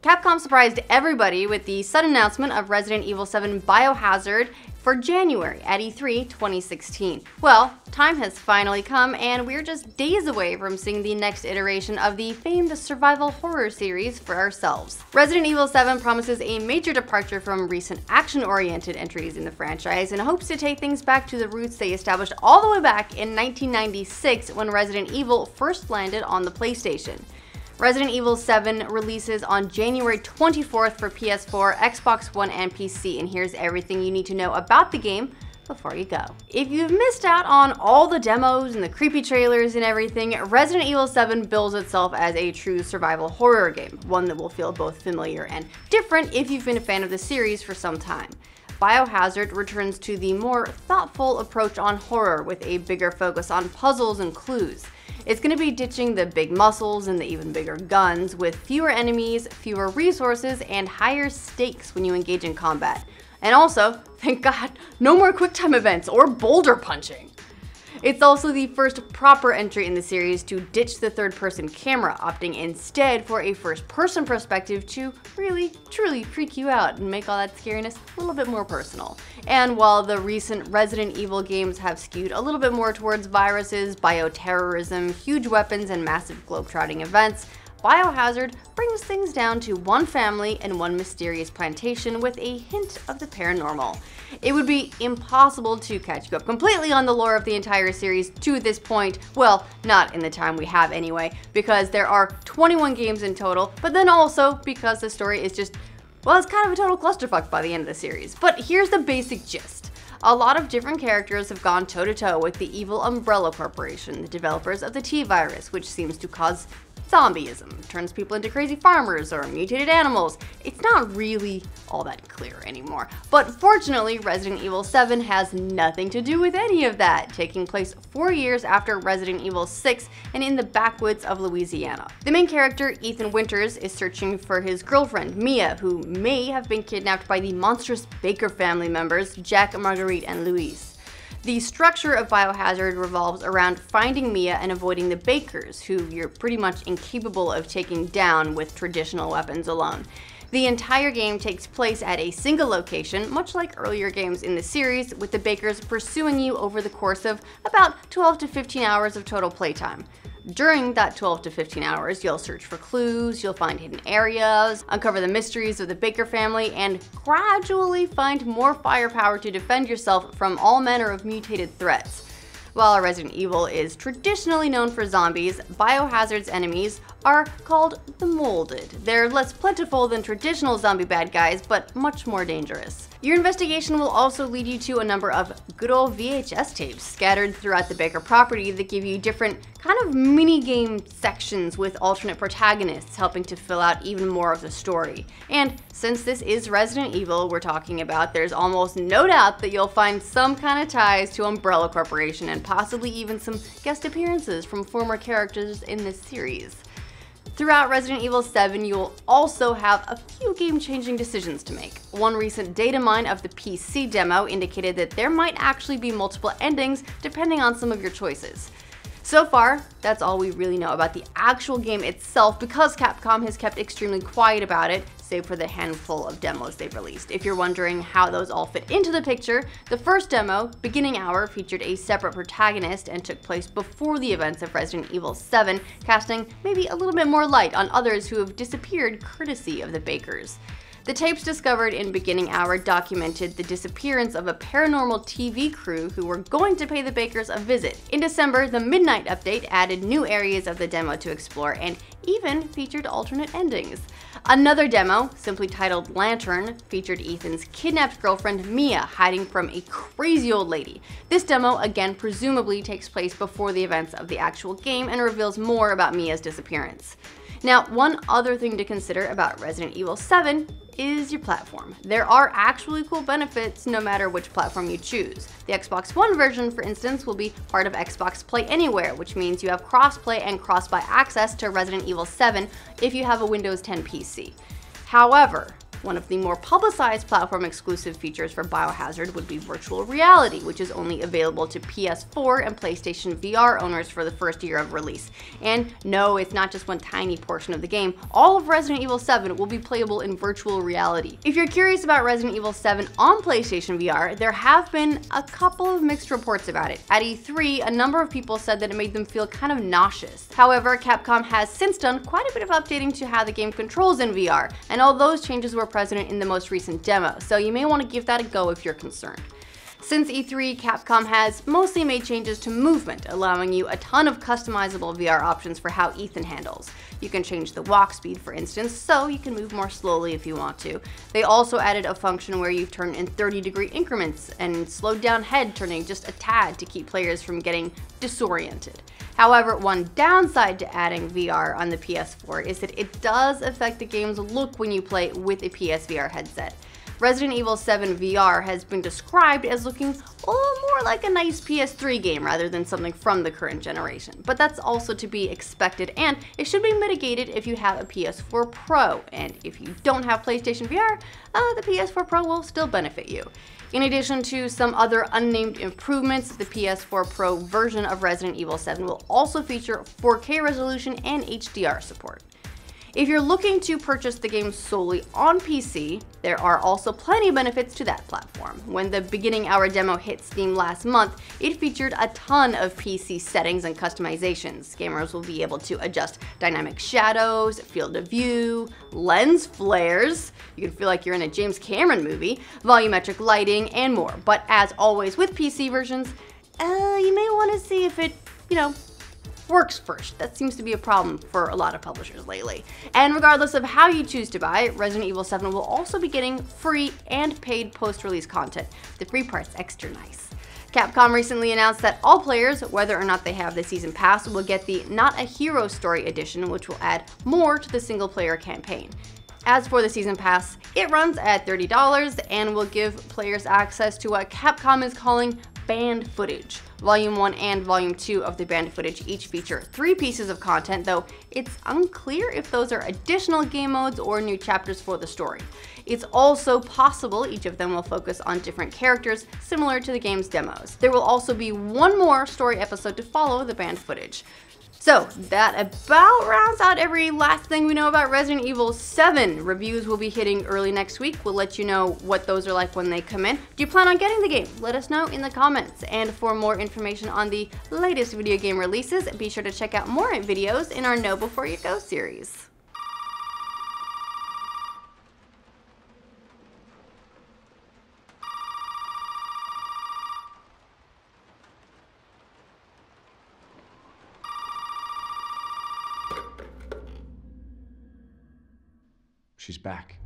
Capcom surprised everybody with the sudden announcement of Resident Evil 7 Biohazard for January at E3 2016. Well, time has finally come and we're just days away from seeing the next iteration of the famed survival horror series for ourselves. Resident Evil 7 promises a major departure from recent action-oriented entries in the franchise and hopes to take things back to the roots they established all the way back in 1996 when Resident Evil first landed on the PlayStation. Resident Evil 7 releases on January 24th for PS4, Xbox One, and PC, and here's everything you need to know about the game before you go. If you've missed out on all the demos and the creepy trailers and everything, Resident Evil 7 bills itself as a true survival horror game, one that will feel both familiar and different if you've been a fan of the series for some time. Biohazard returns to the more thoughtful approach on horror with a bigger focus on puzzles and clues. It's going to be ditching the big muscles and the even bigger guns with fewer enemies, fewer resources, and higher stakes when you engage in combat. And also, thank God, no more QuickTime events or boulder punching. It's also the first proper entry in the series to ditch the third-person camera, opting instead for a first-person perspective to really, truly freak you out and make all that scariness a little bit more personal. And while the recent Resident Evil games have skewed a little bit more towards viruses, bioterrorism, huge weapons, and massive globetrotting events, Biohazard brings things down to one family and one mysterious plantation with a hint of the paranormal. It would be impossible to catch you up completely on the lore of the entire series to this point, well, not in the time we have anyway, because there are 21 games in total, but then also because the story is just, well, it's kind of a total clusterfuck by the end of the series. But here's the basic gist. A lot of different characters have gone toe-to-toe with the evil Umbrella Corporation, the developers of the T-Virus, which seems to cause zombieism, turns people into crazy farmers or mutated animals. It's not really all that clear anymore. But fortunately, Resident Evil 7 has nothing to do with any of that, taking place 4 years after Resident Evil 6 and in the backwoods of Louisiana. The main character, Ethan Winters, is searching for his girlfriend, Mia, who may have been kidnapped by the monstrous Baker family members, Jack, Marguerite, and Louise. The structure of Biohazard revolves around finding Mia and avoiding the Bakers, who you're pretty much incapable of taking down with traditional weapons alone. The entire game takes place at a single location, much like earlier games in the series, with the Bakers pursuing you over the course of about 12 to 15 hours of total playtime. During that 12 to 15 hours, you'll search for clues, you'll find hidden areas, uncover the mysteries of the Baker family, and gradually find more firepower to defend yourself from all manner of mutated threats. While Resident Evil is traditionally known for zombies, Biohazard's enemies are called the Molded. They're less plentiful than traditional zombie bad guys, but much more dangerous. Your investigation will also lead you to a number of good old VHS tapes scattered throughout the Baker property that give you different kind of mini-game sections with alternate protagonists helping to fill out even more of the story. And since this is Resident Evil we're talking about, there's almost no doubt that you'll find some kind of ties to Umbrella Corporation and possibly even some guest appearances from former characters in this series. Throughout Resident Evil 7, you will also have a few game-changing decisions to make. One recent data mine of the PC demo indicated that there might actually be multiple endings depending on some of your choices. So far, that's all we really know about the actual game itself because Capcom has kept extremely quiet about it, save for the handful of demos they've released. If you're wondering how those all fit into the picture, the first demo, Beginning Hour, featured a separate protagonist and took place before the events of Resident Evil 7, casting maybe a little bit more light on others who have disappeared courtesy of the Bakers. The tapes discovered in Beginning Hour documented the disappearance of a paranormal TV crew who were going to pay the Bakers a visit. In December, the Midnight Update added new areas of the demo to explore and even featured alternate endings. Another demo, simply titled Lantern, featured Ethan's kidnapped girlfriend Mia hiding from a crazy old lady. This demo again presumably takes place before the events of the actual game and reveals more about Mia's disappearance. Now, one other thing to consider about Resident Evil 7 is your platform. There are actually cool benefits no matter which platform you choose. The Xbox One version, for instance, will be part of Xbox Play Anywhere, which means you have cross-play and cross-buy access to Resident Evil 7 if you have a Windows 10 PC. However, One of the more publicized platform exclusive features for Biohazard would be virtual reality, which is only available to PS4 and PlayStation VR owners for the first year of release. And no, it's not just one tiny portion of the game. All of Resident Evil 7 will be playable in virtual reality. If you're curious about Resident Evil 7 on PlayStation VR, there have been a couple of mixed reports about it. At E3, a number of people said that it made them feel kind of nauseous. However, Capcom has since done quite a bit of updating to how the game controls in VR, and all those changes were present in the most recent demo, so you may want to give that a go if you're concerned. Since E3, Capcom has mostly made changes to movement, allowing you a ton of customizable VR options for how Ethan handles. You can change the walk speed, for instance, so you can move more slowly if you want to. They also added a function where you turn in 30-degree increments and slowed down head turning just a tad to keep players from getting disoriented. However, one downside to adding VR on the PS4 is that it does affect the game's look when you play with a PSVR headset. Resident Evil 7 VR has been described as looking a little more like a nice PS3 game rather than something from the current generation. But that's also to be expected, and it should be mitigated if you have a PS4 Pro. And if you don't have PlayStation VR, the PS4 Pro will still benefit you. In addition to some other unnamed improvements, the PS4 Pro version of Resident Evil 7 will also feature 4K resolution and HDR support. If you're looking to purchase the game solely on PC, there are also plenty of benefits to that platform. When the beginning hour demo hit Steam last month, it featured a ton of PC settings and customizations. Gamers will be able to adjust dynamic shadows, field of view, lens flares, you can feel like you're in a James Cameron movie, volumetric lighting, and more. But as always with PC versions, you may want to see if it, works first. That seems to be a problem for a lot of publishers lately. And regardless of how you choose to buy, Resident Evil 7 will also be getting free and paid post-release content. The free part's extra nice. Capcom recently announced that all players, whether or not they have the Season Pass, will get the Not a Hero Story Edition, which will add more to the single-player campaign. As for the Season Pass, it runs at $30 and will give players access to what Capcom is calling banned footage. Volume 1 and Volume 2 of the banned footage each feature 3 pieces of content, though it's unclear if those are additional game modes or new chapters for the story. It's also possible each of them will focus on different characters, similar to the game's demos. There will also be one more story episode to follow the banned footage. So that about rounds out every last thing we know about Resident Evil 7. Reviews will be hitting early next week. We'll let you know what those are like when they come in. Do you plan on getting the game? Let us know in the comments. And for more information on the latest video game releases, be sure to check out more videos in our Know Before You Go series. She's back.